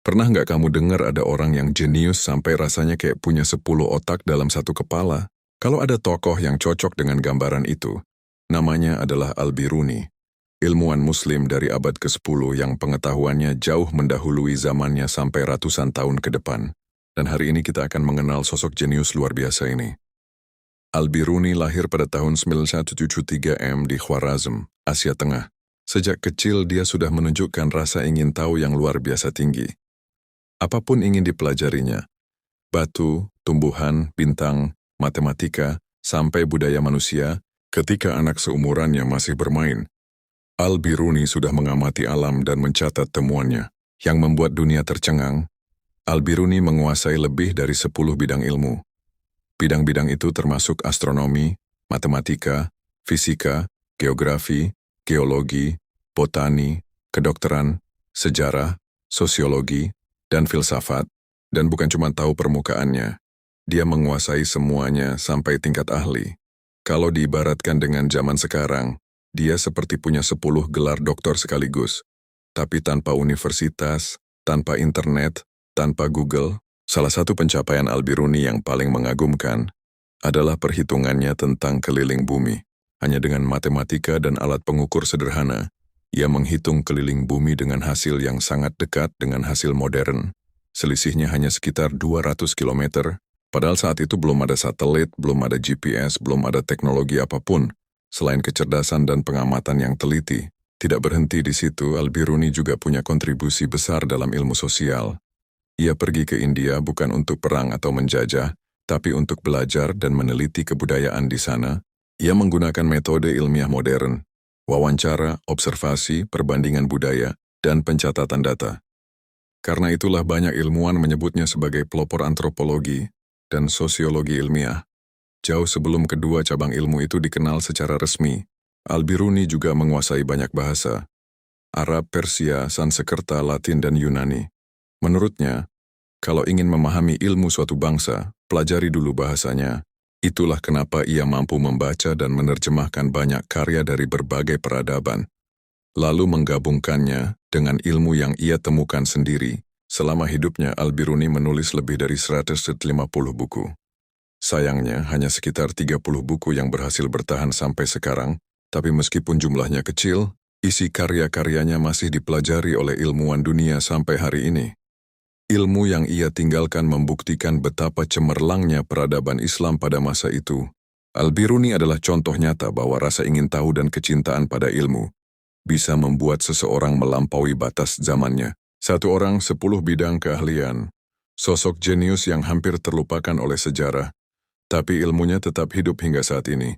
Pernah nggak kamu dengar ada orang yang jenius sampai rasanya kayak punya 10 otak dalam satu kepala? Kalau ada tokoh yang cocok dengan gambaran itu, namanya adalah Al-Biruni, ilmuwan muslim dari abad ke-10 yang pengetahuannya jauh mendahului zamannya sampai ratusan tahun ke depan. Dan hari ini kita akan mengenal sosok jenius luar biasa ini. Al-Biruni lahir pada tahun 9173 di Khwarazm, Asia Tengah. Sejak kecil dia sudah menunjukkan rasa ingin tahu yang luar biasa tinggi. Apapun ingin dipelajarinya, batu, tumbuhan, bintang, matematika, sampai budaya manusia, ketika anak seumurannya masih bermain. Al-Biruni sudah mengamati alam dan mencatat temuannya, yang membuat dunia tercengang. Al-Biruni menguasai lebih dari 10 bidang ilmu. Bidang-bidang itu termasuk astronomi, matematika, fisika, geografi, geologi, botani, kedokteran, sejarah, sosiologi, dan filsafat, dan bukan cuma tahu permukaannya. Dia menguasai semuanya sampai tingkat ahli. Kalau diibaratkan dengan zaman sekarang, dia seperti punya 10 gelar doktor sekaligus. Tapi tanpa universitas, tanpa internet, tanpa Google, salah satu pencapaian Al-Biruni yang paling mengagumkan adalah perhitungannya tentang keliling bumi. Hanya dengan matematika dan alat pengukur sederhana, ia menghitung keliling bumi dengan hasil yang sangat dekat dengan hasil modern. Selisihnya hanya sekitar 200 km, padahal saat itu belum ada satelit, belum ada GPS, belum ada teknologi apapun. Selain kecerdasan dan pengamatan yang teliti, tidak berhenti di situ, Al-Biruni juga punya kontribusi besar dalam ilmu sosial. Ia pergi ke India bukan untuk perang atau menjajah, tapi untuk belajar dan meneliti kebudayaan di sana. Ia menggunakan metode ilmiah modern, wawancara, observasi, perbandingan budaya, dan pencatatan data. Karena itulah banyak ilmuwan menyebutnya sebagai pelopor antropologi dan sosiologi ilmiah. Jauh sebelum kedua cabang ilmu itu dikenal secara resmi, Al-Biruni juga menguasai banyak bahasa: Arab, Persia, Sanskerta, Latin, dan Yunani. Menurutnya, kalau ingin memahami ilmu suatu bangsa, pelajari dulu bahasanya. Itulah kenapa ia mampu membaca dan menerjemahkan banyak karya dari berbagai peradaban, lalu menggabungkannya dengan ilmu yang ia temukan sendiri. Selama hidupnya, Al-Biruni menulis lebih dari 150 buku. Sayangnya, hanya sekitar 30 buku yang berhasil bertahan sampai sekarang, tapi meskipun jumlahnya kecil, isi karya-karyanya masih dipelajari oleh ilmuwan dunia sampai hari ini. Ilmu yang ia tinggalkan membuktikan betapa cemerlangnya peradaban Islam pada masa itu. Al-Biruni adalah contoh nyata bahwa rasa ingin tahu dan kecintaan pada ilmu bisa membuat seseorang melampaui batas zamannya. Satu orang 10 bidang keahlian. Sosok jenius yang hampir terlupakan oleh sejarah, tapi ilmunya tetap hidup hingga saat ini.